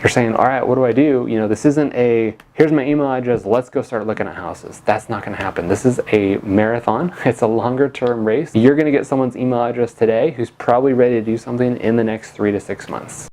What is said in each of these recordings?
You're saying, all right, what do I do? This isn't a, here's my email address, let's go start looking at houses. That's not going to happen. This is a marathon. It's a longer term race. You're going to get someone's email address today who's probably ready to do something in the next 3 to 6 months.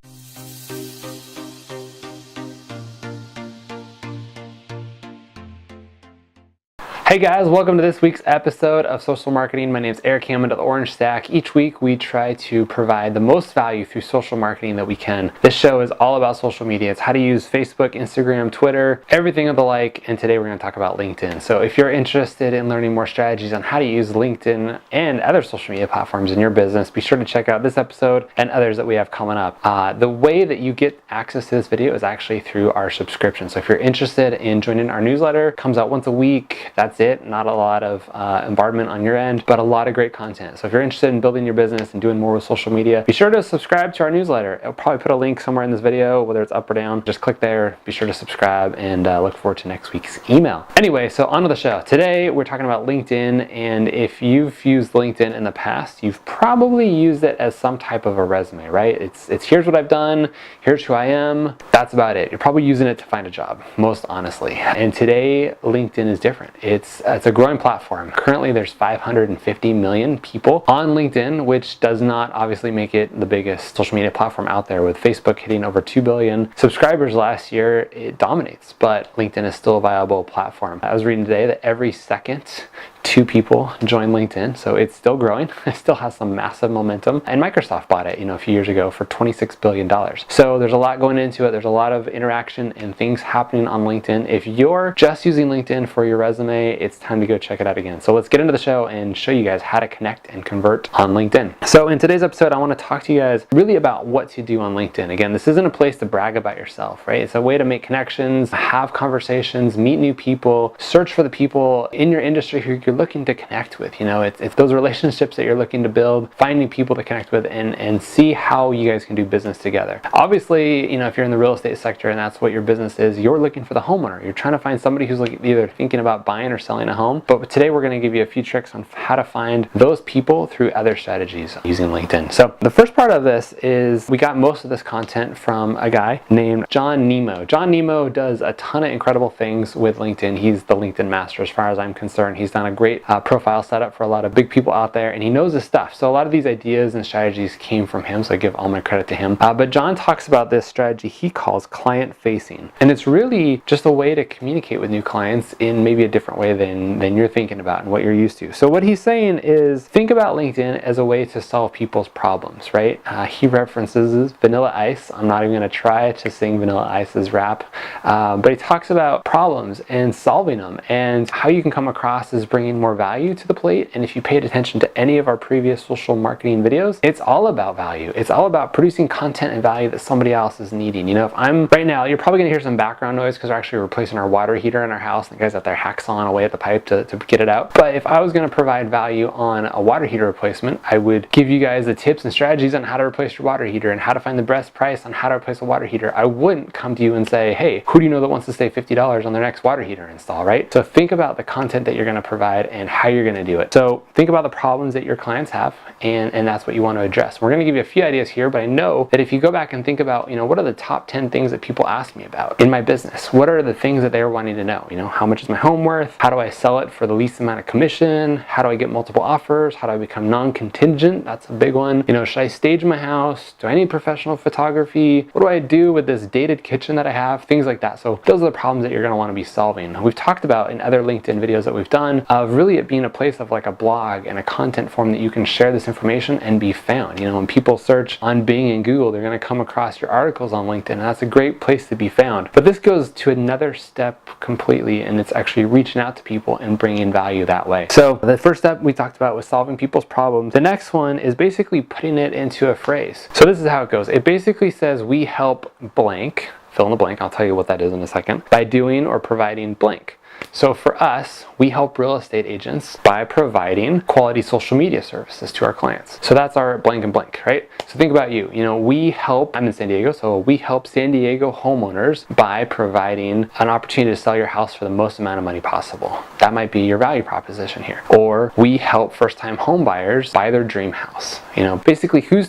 Hey guys, welcome to this week's episode of Social Marketing. My name is Erik Hammond of the Orange Stack. Each week we try to provide the most value through social marketing that we can. This show is all about social media. It's how to use Facebook, Instagram, Twitter, everything of the like, and today we're going to talk about LinkedIn. So if you're interested in learning more strategies on how to use LinkedIn and other social media platforms in your business, be sure to check out this episode and others that we have coming up. The way that you get access to this video is actually through our subscription. So if you're interested in joining our newsletter, it comes out once a week. That's it. Not a lot of bombardment on your end, but a lot of great content. So if you're interested in building your business and doing more with social media, be sure to subscribe to our newsletter. I'll probably put a link somewhere in this video, whether it's up or down. Just click there, be sure to subscribe, and look forward to next week's email. Anyway, so on to the show. Today we're talking about LinkedIn, and if you've used LinkedIn in the past, you've probably used it as some type of a resume, right? It's here's what I've done, here's who I am, that's about it. You're probably using it to find a job, most honestly. And today LinkedIn is different. It's a growing platform. Currently there's 550 million people on LinkedIn, which does not obviously make it the biggest social media platform out there. With Facebook hitting over 2 billion subscribers last year, it dominates, but LinkedIn is still a viable platform. I was reading today that every second 2 people join LinkedIn, so it's still growing. It still has some massive momentum, and Microsoft bought it, a few years ago for $26 billion. So there's a lot going into it. There's a lot of interaction and things happening on LinkedIn. If you're just using LinkedIn for your resume, it's time to go check it out again. So let's get into the show and show you guys how to connect and convert on LinkedIn. So in today's episode, I want to talk to you guys really about what to do on LinkedIn. Again, this isn't a place to brag about yourself, right? It's a way to make connections, have conversations, meet new people, search for the people in your industry who you're looking to connect with. It's those relationships that you're looking to build, finding people to connect with, and see how you guys can do business together. Obviously, if you're in the real estate sector and that's what your business is, you're looking for the homeowner. You're trying to find somebody who's either thinking about buying or selling a home. But today we're going to give you a few tricks on how to find those people through other strategies using LinkedIn. So the first part of this is we got most of this content from a guy named John Nemo. John Nemo does a ton of incredible things with LinkedIn. He's the LinkedIn master as far as I'm concerned. He's done a great profile setup for a lot of big people out there, and he knows his stuff. So a lot of these ideas and strategies came from him, so I give all my credit to him. But John talks about this strategy he calls client facing, and it's really just a way to communicate with new clients in maybe a different way than you're thinking about and what you're used to. So what he's saying is think about LinkedIn as a way to solve people's problems, right? He references Vanilla Ice. I'm not even going to try to sing Vanilla Ice's rap, but he talks about problems and solving them and how you can come across as bringing more value to the plate. And if you paid attention to any of our previous social marketing videos, it's all about value. It's all about producing content and value that somebody else is needing. If I'm right now, you're probably gonna hear some background noise because we're actually replacing our water heater in our house, and the guys out there hacksawing away at the pipe to get it out. But if I was gonna provide value on a water heater replacement, I would give you guys the tips and strategies on how to replace your water heater and how to find the best price on how to replace a water heater. I wouldn't come to you and say, hey, who do you know that wants to save $50 on their next water heater install, right? So think about the content that you're gonna provide and how you're going to do it. So think about the problems that your clients have, and that's what you want to address. We're going to give you a few ideas here, but I know that if you go back and think about, what are the top 10 things that people ask me about in my business? What are the things that they're wanting to know? How much is my home worth? How do I sell it for the least amount of commission? How do I get multiple offers? How do I become non-contingent? That's a big one. Should I stage my house? Do I need professional photography? What do I do with this dated kitchen that I have? Things like that. So those are the problems that you're going to want to be solving. We've talked about in other LinkedIn videos that we've done of really it being a place of like a blog and a content form that you can share this information and be found. When people search on Bing and Google, they're going to come across your articles on LinkedIn, and that's a great place to be found. But this goes to another step completely, and it's actually reaching out to people and bringing value that way. So the first step we talked about was solving people's problems. The next one is basically putting it into a phrase. So this is how it goes. It basically says we help blank, fill in the blank, I'll tell you what that is in a second, by doing or providing blank. So for us, we help real estate agents by providing quality social media services to our clients. So that's our blank and blank, right? So think about you. I'm in San Diego, so we help San Diego homeowners by providing an opportunity to sell your house for the most amount of money possible. That might be your value proposition here. Or we help first-time home buyers buy their dream house. Basically who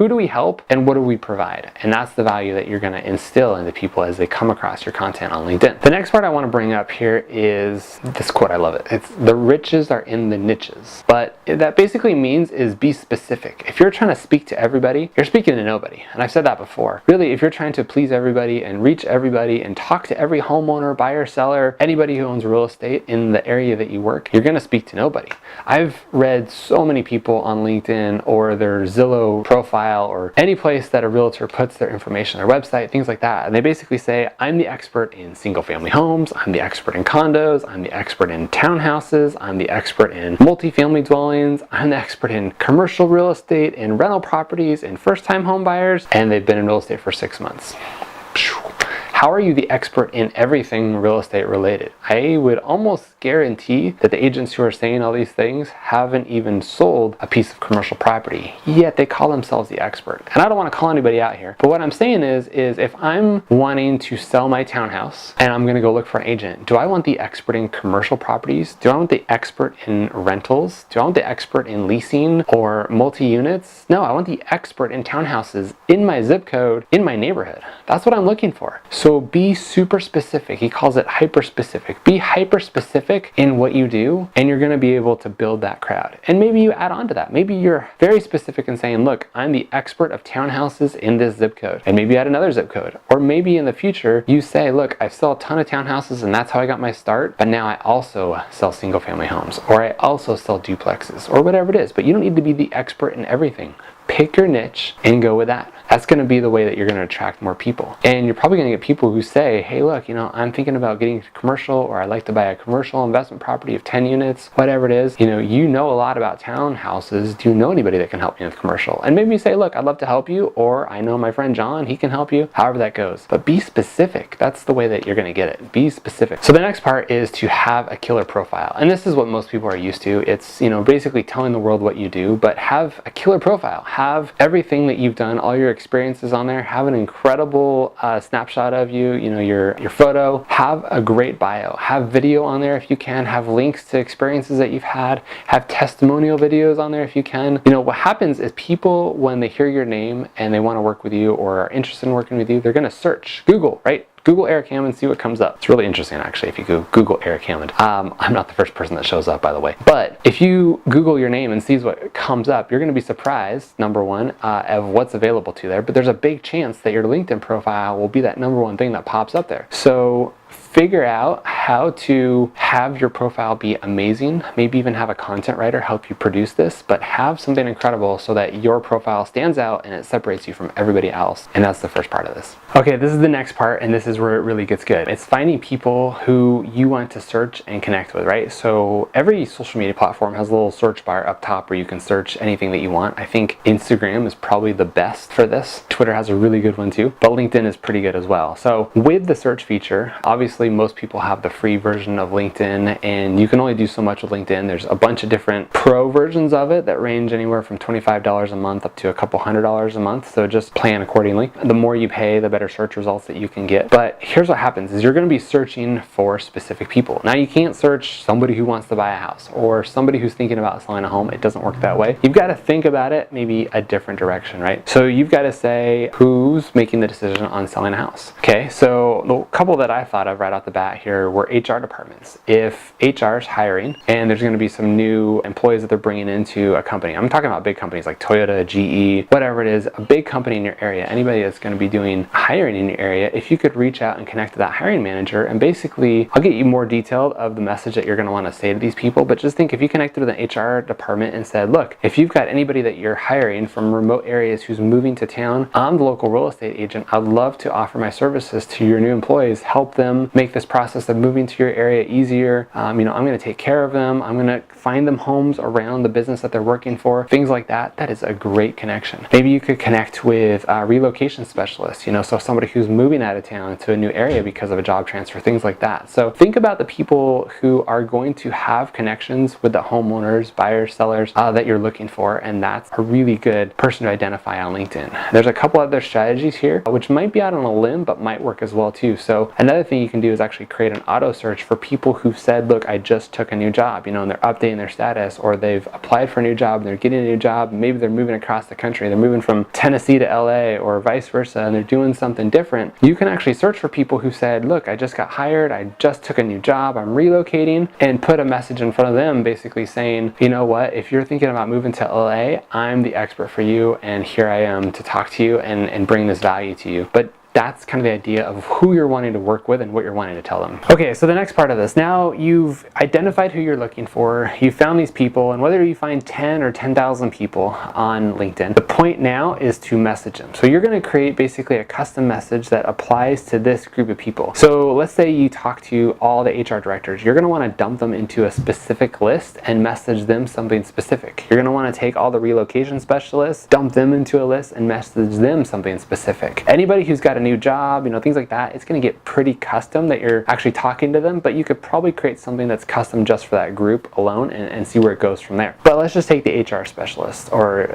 do we help and what do we provide? And that's the value that you're going to instill into people as they come across your content on LinkedIn. The next part I want to bring up here is this quote. I love it. It's the riches are in the niches. But that basically means is be specific. If you're trying to speak to everybody, you're speaking to nobody. And I've said that before. Really, if you're trying to please everybody and reach everybody and talk to every homeowner, buyer, seller, anybody who owns real estate in the area that you work, you're going to speak to nobody. I've read so many people on LinkedIn or their Zillow profile or any place that a realtor puts their information, their website, things like that. And they basically say, I'm the expert in single family homes, I'm the expert in condos, I'm the expert in townhouses, I'm the expert in multifamily dwellings, I'm the expert in commercial real estate, in rental properties, in first-time home buyers, and they've been in real estate for 6 months. How are you the expert in everything real estate related? I would almost guarantee that the agents who are saying all these things haven't even sold a piece of commercial property, yet they call themselves the expert. And I don't want to call anybody out here, but what I'm saying is if I'm wanting to sell my townhouse and I'm going to go look for an agent, do I want the expert in commercial properties? Do I want the expert in rentals? Do I want the expert in leasing or multi-units? No, I want the expert in townhouses in my zip code, in my neighborhood. That's what I'm looking for. So be super specific. He calls it hyper specific. Be hyper specific in what you do, and you're going to be able to build that crowd. And maybe you add on to that. Maybe you're very specific in saying, look, I'm the expert of townhouses in this zip code. And maybe you add another zip code. Or maybe in the future, you say, look, I sell a ton of townhouses and that's how I got my start, but now I also sell single family homes, or I also sell duplexes, or whatever it is. But you don't need to be the expert in everything. Pick your niche and go with that. That's going to be the way that you're going to attract more people. And you're probably going to get people who say, hey, look, I'm thinking about getting commercial, or I'd like to buy a commercial investment property of 10 units, whatever it is. You know a lot about townhouses. Do you know anybody that can help you with commercial? And maybe you say, look, I'd love to help you, or I know my friend John, he can help you, however that goes. But be specific. That's the way that you're going to get it. Be specific. So the next part is to have a killer profile. And this is what most people are used to. It's, basically telling the world what you do, but have a killer profile. Have everything that you've done, all your experiences on there. Have an incredible snapshot of you, your photo. Have a great bio. Have video on there if you can. Have links to experiences that you've had. Have testimonial videos on there if you can. What happens is people, when they hear your name and they want to work with you or are interested in working with you, they're going to search Google, right? Google Erik Hammond, see what comes up. It's really interesting, actually, if you Google Erik Hammond. I'm not the first person that shows up, by the way. But if you Google your name and sees what comes up, you're going to be surprised, number one, of what's available to you there. But there's a big chance that your LinkedIn profile will be that number one thing that pops up there. So figure out how to have your profile be amazing. Maybe even have a content writer help you produce this, but have something incredible so that your profile stands out and it separates you from everybody else. And that's the first part of this. Okay, this is the next part, and this is where it really gets good. It's finding people who you want to search and connect with, right? So every social media platform has a little search bar up top where you can search anything that you want. I think Instagram is probably the best for this. Twitter has a really good one too, but LinkedIn is pretty good as well. So with the search feature, obviously most people have the free version of LinkedIn, and you can only do so much with LinkedIn. There's a bunch of different pro versions of it that range anywhere from $25 a month up to a couple $100 a month. So just plan accordingly. The more you pay, the better search results that you can get. But here's what happens is you're going to be searching for specific people. Now you can't search somebody who wants to buy a house or somebody who's thinking about selling a home. It doesn't work that way. You've got to think about it maybe a different direction, right? So you've got to say who's making the decision on selling a house. Okay, so the couple that I thought of right off the bat here were HR departments. If HR is hiring and there's going to be some new employees that they're bringing into a company, I'm talking about big companies like Toyota, GE, whatever it is, a big company in your area, anybody that's going to be doing hiring in your area, if you could reach out and connect to that hiring manager, and basically, I'll get you more detailed of the message that you're going to want to say to these people, but just think if you connected to the HR department and said, look, if you've got anybody that you're hiring from remote areas who's moving to town, I'm the local real estate agent. I'd love to offer my services to your new employees, help them them, make this process of moving to your area easier. I'm going to take care of them. I'm going to find them homes around the business that they're working for, things like that. That is a great connection. Maybe you could connect with relocation specialists, so somebody who's moving out of town to a new area because of a job transfer, things like that. So think about the people who are going to have connections with the homeowners, buyers, sellers that you're looking for, and that's a really good person to identify on LinkedIn. There's a couple other strategies here, which might be out on a limb, but might work as well too. So another thing you can do is actually create an auto search for people who've said, look, I just took a new job, and they're updating their status, or they've applied for a new job, and they're getting a new job, maybe they're moving across the country, they're moving from Tennessee to LA or vice versa, and they're doing something different. You can actually search for people who said, look, I just got hired, I just took a new job, I'm relocating, and put a message in front of them basically saying, you know what, if you're thinking about moving to LA, I'm the expert for you, and here I am to talk to you and bring this value to you. But that's kind of the idea of who you're wanting to work with and what you're wanting to tell them. Okay, so the next part of this, now you've identified who you're looking for, you found these people, and whether you find 10 or 10,000 people on LinkedIn, the point now is to message them. So you're going to create basically a custom message that applies to this group of people. So let's say you talk to all the HR directors. You're going to want to dump them into a specific list and message them something specific. You're going to want to take all the relocation specialists, dump them into a list and message them something specific. Anybody who's got a new job, things like that, it's going to get pretty custom that you're actually talking to them, but you could probably create something that's custom just for that group alone and see where it goes from there. But let's just take the HR specialist or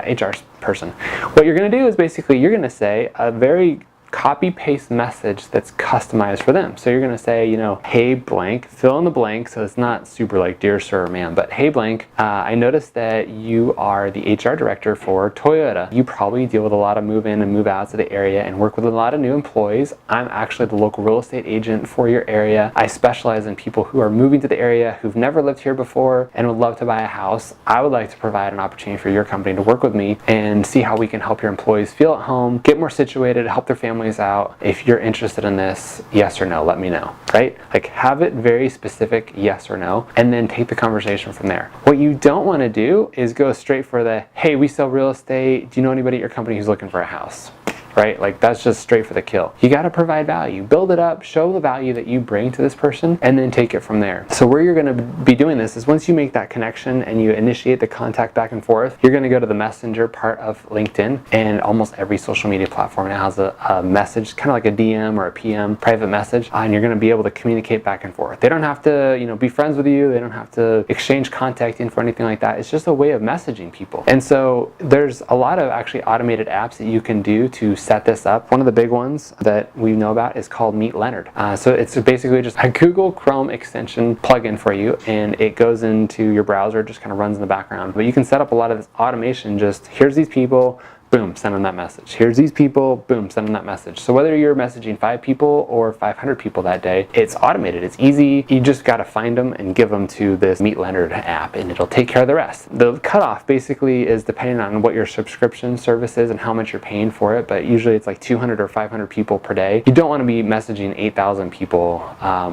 HR person. What you're going to do is basically you're going to say a very copy-paste message that's customized for them. So you're going to say, hey blank, fill in the blank, so it's not super like dear sir or ma'am, but hey blank, I noticed that you are the HR director for Toyota. You probably deal with a lot of move in and move outs of the area and work with a lot of new employees. I'm actually the local real estate agent for your area. I specialize in people who are moving to the area, who've never lived here before and would love to buy a house. I would like to provide an opportunity for your company to work with me and see how we can help your employees feel at home, get more situated, help their families out. If you're interested in this, yes or no, let me know, right? Like have it very specific, yes or no, and then take the conversation from there. What you don't want to do is go straight for the, hey, we sell real estate. Do you know anybody at your company who's looking for a house? Right? Like that's just straight for the kill. You got to provide value, build it up, show the value that you bring to this person, and then take it from there. So where you're going to be doing this is once you make that connection and you initiate the contact back and forth, you're going to go to the messenger part of LinkedIn, and almost every social media platform now has a message, kind of like a DM or a PM, private message, and you're going to be able to communicate back and forth. They don't have to, be friends with you. They don't have to exchange contact info or anything like that. It's just a way of messaging people. And so there's a lot of actually automated apps that you can do to set this up. One of the big ones that we know about is called Meet Leonard. So it's basically just a Google Chrome extension plugin for you, and it goes into your browser, just kind of runs in the background. But you can set up a lot of this automation, just here's these people, boom, send them that message. Here's these people, boom, send them that message. So whether you're messaging 5 people or 500 people that day, it's automated, it's easy. You just got to find them and give them to this Meet Leonard app, and it'll take care of the rest. The cutoff basically is depending on what your subscription service is and how much you're paying for it, but usually it's like 200 or 500 people per day. You don't want to be messaging 8,000 people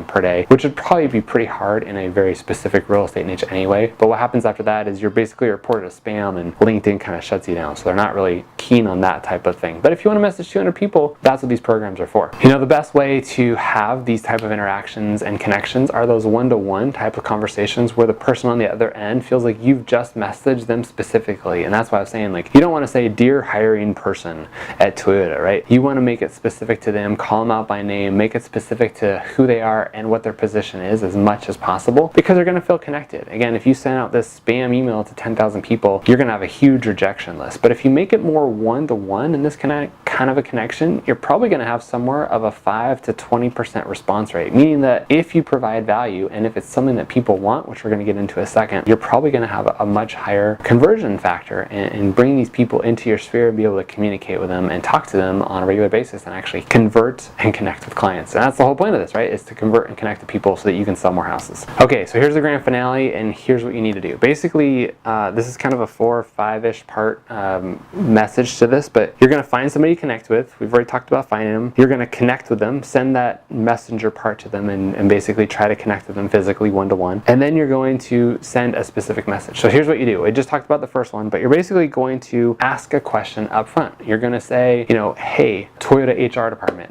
per day, which would probably be pretty hard in a very specific real estate niche anyway. But what happens after that is you're basically reported as spam, and LinkedIn kind of shuts you down. So they're not really keen on that type of thing. But if you want to message 200 people, that's what these programs are for. The best way to have these type of interactions and connections are those one-to-one type of conversations where the person on the other end feels like you've just messaged them specifically. And that's why I was saying, like, you don't want to say, dear hiring person at Toyota, right? You want to make it specific to them, call them out by name, make it specific to who they are and what their position is as much as possible, because they're going to feel connected. Again, if you send out this spam email to 10,000 people, you're going to have a huge rejection list. But if you make it more one-to-one in this kind of a connection, you're probably going to have somewhere of a 5 to 20% response rate, meaning that if you provide value and if it's something that people want, which we're going to get into in a second, you're probably going to have a much higher conversion factor and bring these people into your sphere and be able to communicate with them and talk to them on a regular basis and actually convert and connect with clients. And that's the whole point of this, right? Is to convert and connect to people so that you can sell more houses. Okay, so here's the grand finale, and here's what you need to do. Basically, this is kind of a 4 or 5-ish part message message to this, but you're going to find somebody you connect with. We've already talked about finding them. You're going to connect with them, send that messenger part to them, and basically try to connect with them physically one-to-one. And then you're going to send a specific message. So here's what you do. I just talked about the first one, but you're basically going to ask a question up front. You're going to say, hey, Toyota HR department,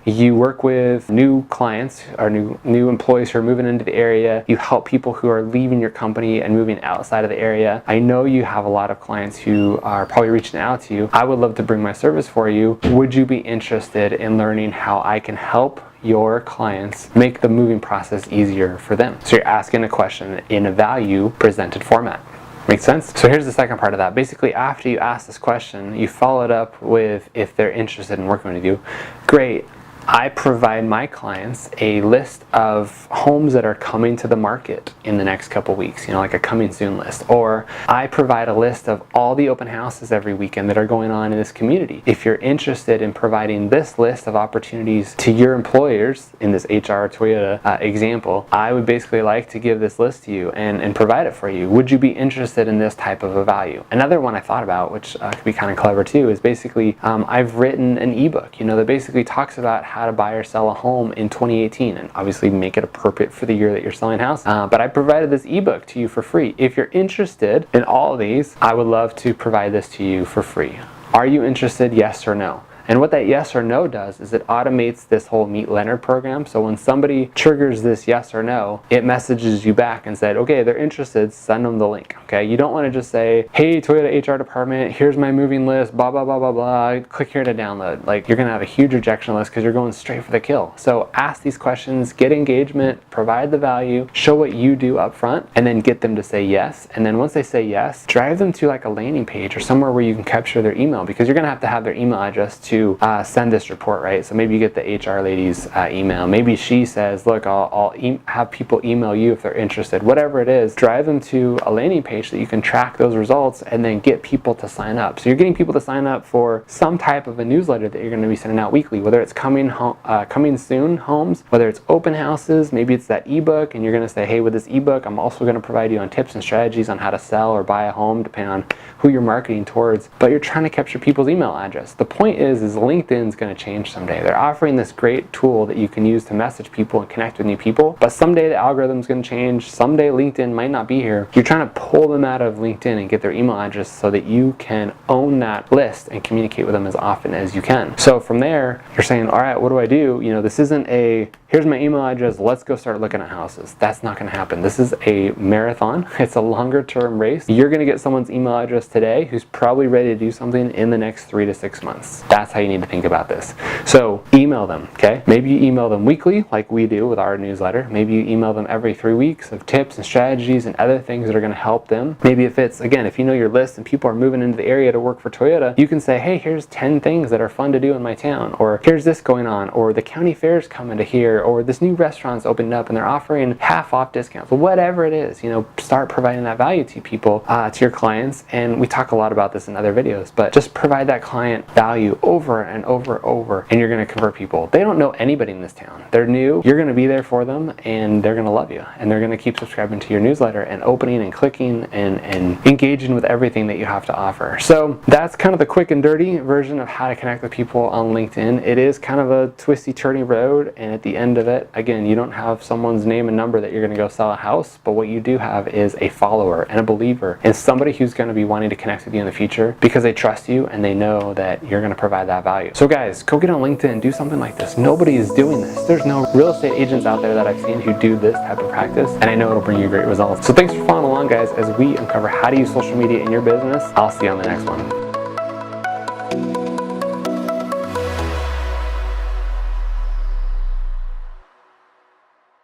you work with new clients or new employees who are moving into the area. You help people who are leaving your company and moving outside of the area. I know you have a lot of clients who are probably reaching out to you. I would love to bring my service for you. Would you be interested in learning how I can help your clients make the moving process easier for them? So you're asking a question in a value presented format. Make sense? So here's the second part of that. Basically, after you ask this question, you follow it up with, if they're interested in working with you, great. I provide my clients a list of homes that are coming to the market in the next couple weeks, like a coming soon list. Or I provide a list of all the open houses every weekend that are going on in this community. If you're interested in providing this list of opportunities to your employers, in this HR Toyota example, I would basically like to give this list to you and provide it for you. Would you be interested in this type of a value? Another one I thought about, which could be kind of clever too, is basically I've written an ebook, that basically talks about how to buy or sell a home in 2018, and obviously make it appropriate for the year that you're selling a house. But I provided this ebook to you for free. If you're interested in all of these, I would love to provide this to you for free. Are you interested? Yes or no? And what that yes or no does is it automates this whole Meet Leonard program. So when somebody triggers this yes or no, it messages you back and said, okay, they're interested, send them the link. Okay, you don't want to just say, hey, Toyota HR department, here's my moving list, blah, blah, blah, blah, blah, click here to download. Like, you're gonna have a huge rejection list because you're going straight for the kill. So ask these questions, get engagement, provide the value, show what you do up front, and then get them to say yes. And then once they say yes, drive them to like a landing page or somewhere where you can capture their email, because you're gonna have their email address to send this report, right? So maybe you get the HR lady's email. Maybe she says, look, I'll have people email you if they're interested. Whatever it is, drive them to a landing page that you can track those results and then get people to sign up. So you're getting people to sign up for some type of a newsletter that you're going to be sending out weekly, whether it's coming soon homes, whether it's open houses, maybe it's that ebook, and you're going to say, hey, with this ebook, I'm also going to provide you on tips and strategies on how to sell or buy a home, depending on who you're marketing towards. But you're trying to capture people's email address. The point is LinkedIn's going to change someday. They're offering this great tool that you can use to message people and connect with new people, but someday the algorithm's going to change. Someday LinkedIn might not be here. You're trying to pull them out of LinkedIn and get their email address so that you can own that list and communicate with them as often as you can. So from there, you're saying, all right, what do I do? This isn't a, here's my email address, let's go start looking at houses. That's not going to happen. This is a marathon. It's a longer term race. You're going to get someone's email address today who's probably ready to do something in the next 3 to 6 months. That's how you need to think about this. So email them, okay? Maybe you email them weekly like we do with our newsletter. Maybe you email them every 3 weeks of tips and strategies and other things that are going to help them. Maybe if it's, again, if you know your list and people are moving into the area to work for Toyota, you can say, hey, here's 10 things that are fun to do in my town, or here's this going on, or the county fair's coming to here, or this new restaurant's opened up and they're offering half off discounts. Whatever it is, start providing that value to people, to your clients. And we talk a lot about this in other videos, but just provide that client value over and over and over, and you're going to convert people. They don't know anybody in this town. They're new. You're going to be there for them, and they're going to love you, and they're going to keep subscribing to your newsletter and opening and clicking and engaging with everything that you have to offer. So that's kind of the quick and dirty version of how to connect with people on LinkedIn. It is kind of a twisty, turny road, and at the end of it, again, you don't have someone's name and number that you're going to go sell a house, but what you do have is a follower and a believer and somebody who's going to be wanting to connect with you in the future because they trust you and they know that you're going to provide that value. So guys, go get on LinkedIn, do something like this. Nobody is doing this. There's no real estate agents out there that I've seen who do this type of practice, and I know it'll bring you great results. So thanks for following along, guys, as we uncover how to use social media in your business. I'll see you on the next one.